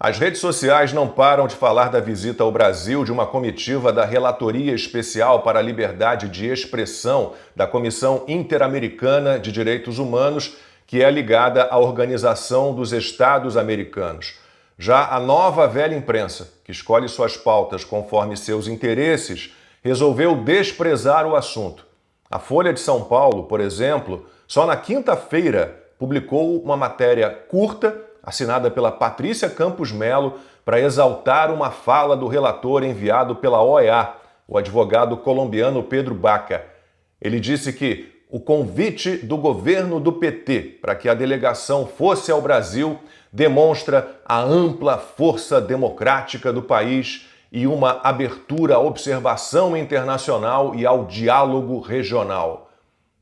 As redes sociais não param de falar da visita ao Brasil de uma comitiva da Relatoria Especial para a Liberdade de Expressão da Comissão Interamericana de Direitos Humanos, que é ligada à Organização dos Estados Americanos. Já a nova velha imprensa, que escolhe suas pautas conforme seus interesses, resolveu desprezar o assunto. A Folha de São Paulo, por exemplo, só na quinta-feira publicou uma matéria curta assinada pela Patrícia Campos Melo, para exaltar uma fala do relator enviado pela OEA, o advogado colombiano Pedro Baca. Ele disse que o convite do governo do PT para que a delegação fosse ao Brasil demonstra a ampla força democrática do país e uma abertura à observação internacional e ao diálogo regional.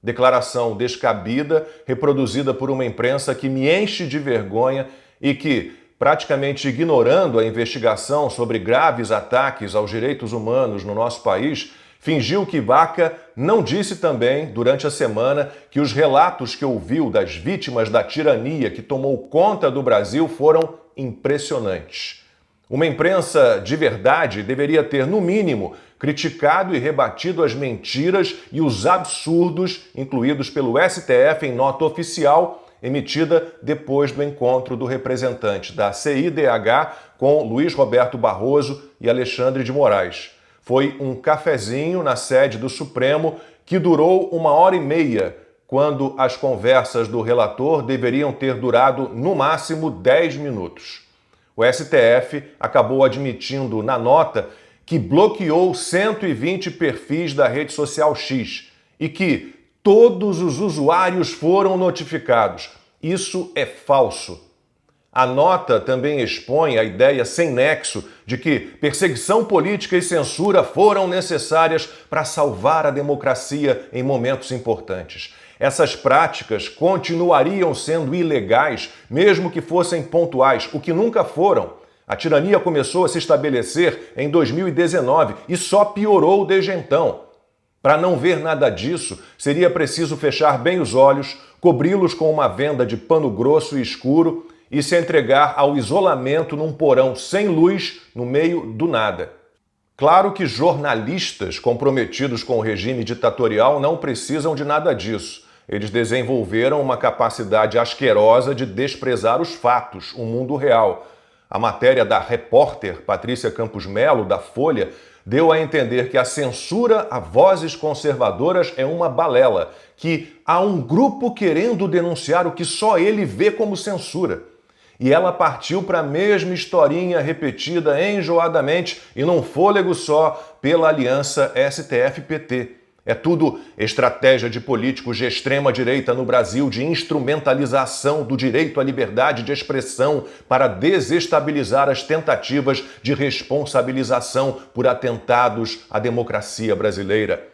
Declaração descabida, reproduzida por uma imprensa que me enche de vergonha e que, praticamente ignorando a investigação sobre graves ataques aos direitos humanos no nosso país, fingiu que Baca não disse também, durante a semana, que os relatos que ouviu das vítimas da tirania que tomou conta do Brasil foram impressionantes. Uma imprensa de verdade deveria ter, no mínimo, criticado e rebatido as mentiras e os absurdos incluídos pelo STF em nota oficial emitida depois do encontro do representante da CIDH com Luiz Roberto Barroso e Alexandre de Moraes. Foi um cafezinho na sede do Supremo que durou 1h30, quando as conversas do relator deveriam ter durado no máximo 10 minutos. O STF acabou admitindo na nota que bloqueou 120 perfis da rede social X e que todos os usuários foram notificados. Isso é falso. A nota também expõe a ideia sem nexo de que perseguição política e censura foram necessárias para salvar a democracia em momentos importantes. Essas práticas continuariam sendo ilegais, mesmo que fossem pontuais, o que nunca foram. A tirania começou a se estabelecer em 2019 e só piorou desde então. Para não ver nada disso, seria preciso fechar bem os olhos, cobri-los com uma venda de pano grosso e escuro e se entregar ao isolamento num porão sem luz no meio do nada. Claro que jornalistas comprometidos com o regime ditatorial não precisam de nada disso. Eles desenvolveram uma capacidade asquerosa de desprezar os fatos, o mundo real. A matéria da repórter Patrícia Campos Melo, da Folha, deu a entender que a censura a vozes conservadoras é uma balela, que há um grupo querendo denunciar o que só ele vê como censura. E ela partiu para a mesma historinha repetida enjoadamente e num fôlego só pela aliança STF-PT. É tudo estratégia de políticos de extrema-direita no Brasil de instrumentalização do direito à liberdade de expressão para desestabilizar as tentativas de responsabilização por atentados à democracia brasileira.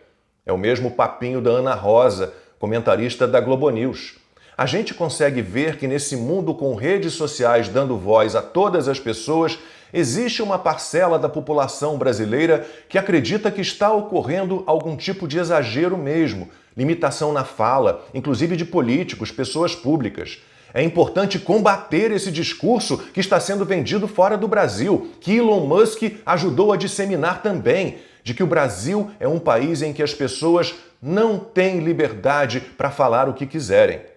É o mesmo papinho da Ana Rosa, comentarista da Globo News. A gente consegue ver que nesse mundo com redes sociais dando voz a todas as pessoas, existe uma parcela da população brasileira que acredita que está ocorrendo algum tipo de exagero mesmo, limitação na fala, inclusive de políticos, pessoas públicas. É importante combater esse discurso que está sendo vendido fora do Brasil, que Elon Musk ajudou a disseminar também, de que o Brasil é um país em que as pessoas não têm liberdade para falar o que quiserem.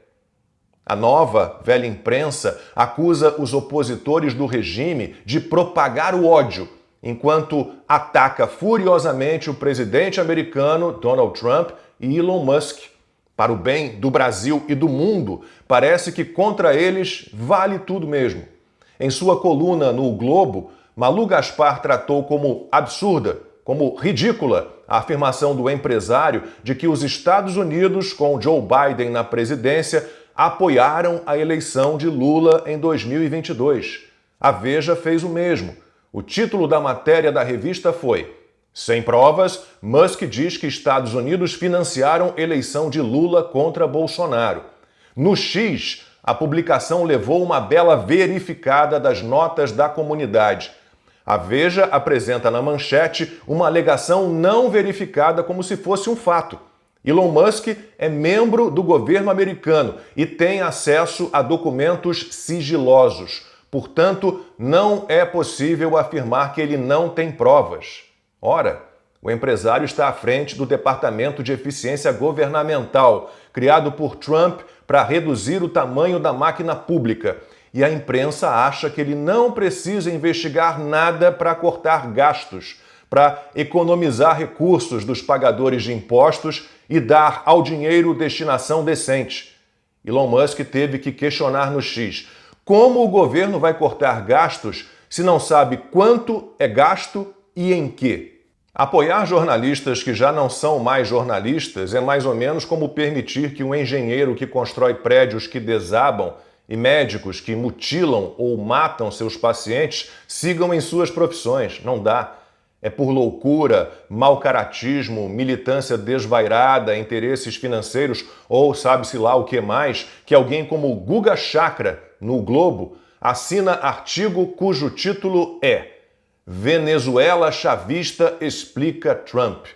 A nova velha imprensa acusa os opositores do regime de propagar o ódio, enquanto ataca furiosamente o presidente americano Donald Trump e Elon Musk. Para o bem do Brasil e do mundo, parece que contra eles vale tudo mesmo. Em sua coluna no O Globo, Malu Gaspar tratou como absurda, como ridícula, a afirmação do empresário de que os Estados Unidos, com Joe Biden na presidência, apoiaram a eleição de Lula em 2022. A Veja fez o mesmo. O título da matéria da revista foi: sem provas, Musk diz que Estados Unidos financiaram eleição de Lula contra Bolsonaro. No X, a publicação levou uma bela verificada das notas da comunidade. A Veja apresenta na manchete uma alegação não verificada como se fosse um fato. Elon Musk é membro do governo americano e tem acesso a documentos sigilosos. Portanto, não é possível afirmar que ele não tem provas. Ora, o empresário está à frente do Departamento de Eficiência Governamental, criado por Trump para reduzir o tamanho da máquina pública. E a imprensa acha que ele não precisa investigar nada para cortar gastos, para economizar recursos dos pagadores de impostos e dar ao dinheiro destinação decente. Elon Musk teve que questionar no X como o governo vai cortar gastos se não sabe quanto é gasto e em quê. Apoiar jornalistas que já não são mais jornalistas é mais ou menos como permitir que um engenheiro que constrói prédios que desabam e médicos que mutilam ou matam seus pacientes sigam em suas profissões. Não dá. É por loucura, mau caratismo, militância desvairada, interesses financeiros ou sabe-se lá o que mais, que alguém como Guga Chakra, no Globo, assina artigo cujo título é Venezuela Chavista explica Trump.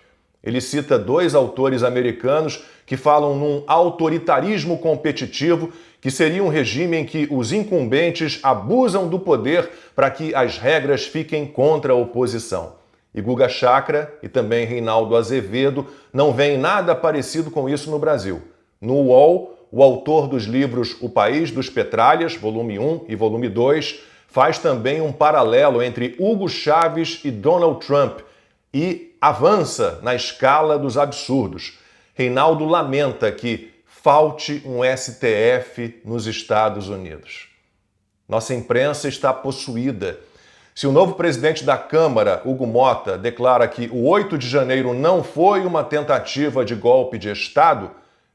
Ele cita dois autores americanos que falam num autoritarismo competitivo que seria um regime em que os incumbentes abusam do poder para que as regras fiquem contra a oposição. E Guga Chakra e também Reinaldo Azevedo não veem nada parecido com isso no Brasil. No UOL, o autor dos livros O País dos Petralhas, volume 1 e volume 2, faz também um paralelo entre Hugo Chávez e Donald Trump e avança na escala dos absurdos. Reinaldo lamenta que falte um STF nos Estados Unidos. Nossa imprensa está possuída. Se o novo presidente da Câmara, Hugo Mota, declara que o 8 de janeiro não foi uma tentativa de golpe de Estado,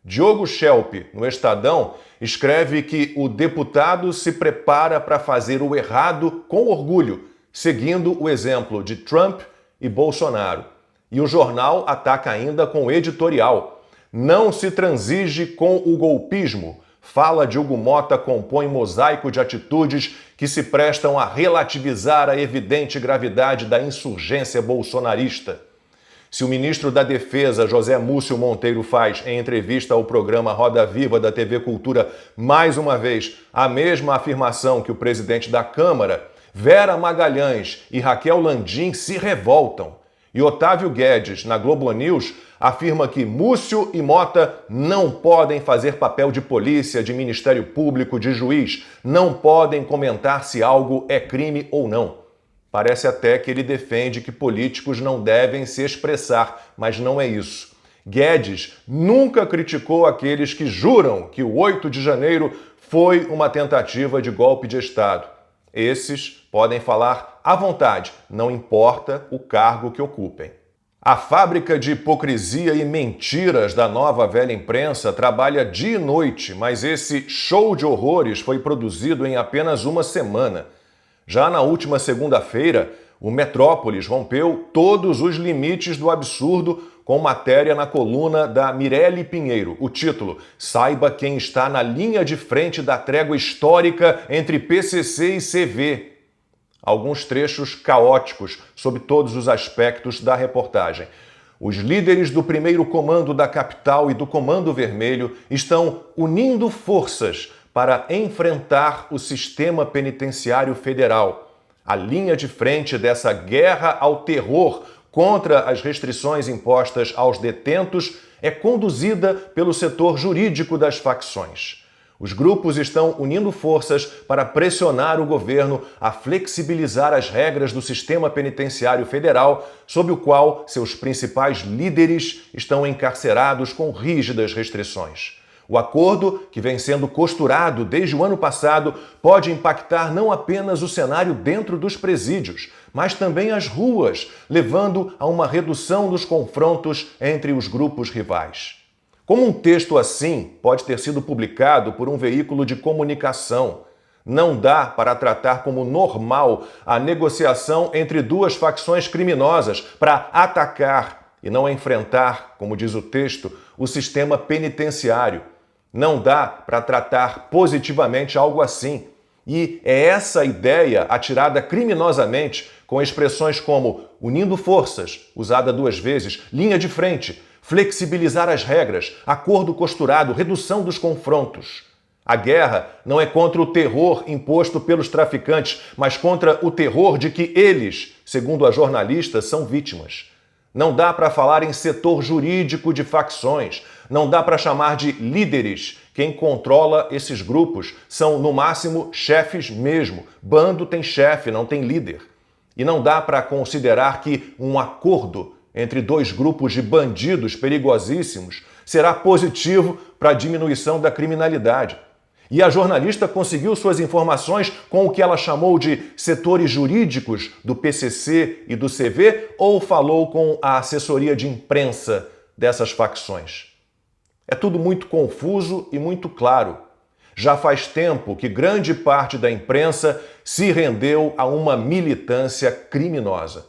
Diogo Schelp, no Estadão, escreve que o deputado se prepara para fazer o errado com orgulho, seguindo o exemplo de Trump e Bolsonaro. E o jornal ataca ainda com editorial. Não se transige com o golpismo. Fala de Hugo Mota compõe mosaico de atitudes que se prestam a relativizar a evidente gravidade da insurgência bolsonarista. Se o ministro da Defesa, José Múcio Monteiro, faz, em entrevista ao programa Roda Viva da TV Cultura, mais uma vez a mesma afirmação que o presidente da Câmara, Vera Magalhães e Raquel Landim se revoltam. E Otávio Guedes, na Globo News, afirma que Múcio e Mota não podem fazer papel de polícia, de Ministério Público, de juiz, não podem comentar se algo é crime ou não. Parece até que ele defende que políticos não devem se expressar, mas não é isso. Guedes nunca criticou aqueles que juram que o 8 de janeiro foi uma tentativa de golpe de Estado. Esses podem falar à vontade, não importa o cargo que ocupem. A fábrica de hipocrisia e mentiras da nova velha imprensa trabalha dia e noite, mas esse show de horrores foi produzido em apenas uma semana. Já na última segunda-feira, o Metrópolis rompeu todos os limites do absurdo com matéria na coluna da Mirelle Pinheiro. O título: Saiba quem está na linha de frente da trégua histórica entre PCC e CV. Alguns trechos caóticos sob todos os aspectos da reportagem. Os líderes do primeiro comando da capital e do Comando Vermelho estão unindo forças para enfrentar o sistema penitenciário federal. A linha de frente dessa guerra ao terror contra as restrições impostas aos detentos é conduzida pelo setor jurídico das facções. Os grupos estão unindo forças para pressionar o governo a flexibilizar as regras do sistema penitenciário federal, sob o qual seus principais líderes estão encarcerados com rígidas restrições. O acordo, que vem sendo costurado desde o ano passado, pode impactar não apenas o cenário dentro dos presídios, mas também as ruas, levando a uma redução dos confrontos entre os grupos rivais. Como um texto assim pode ter sido publicado por um veículo de comunicação? Não dá para tratar como normal a negociação entre duas facções criminosas para atacar e não enfrentar, como diz o texto, o sistema penitenciário. Não dá para tratar positivamente algo assim. E é essa ideia atirada criminosamente com expressões como unindo forças, usada duas vezes, linha de frente, flexibilizar as regras, acordo costurado, redução dos confrontos. A guerra não é contra o terror imposto pelos traficantes, mas contra o terror de que eles, segundo a jornalista, são vítimas. Não dá para falar em setor jurídico de facções, não dá para chamar de líderes. Quem controla esses grupos são, no máximo, chefes mesmo. Bando tem chefe, não tem líder. E não dá para considerar que um acordo entre dois grupos de bandidos perigosíssimos será positivo para a diminuição da criminalidade. E a jornalista conseguiu suas informações com o que ela chamou de setores jurídicos do PCC e do CV ou falou com a assessoria de imprensa dessas facções? É tudo muito confuso e muito claro. Já faz tempo que grande parte da imprensa se rendeu a uma militância criminosa.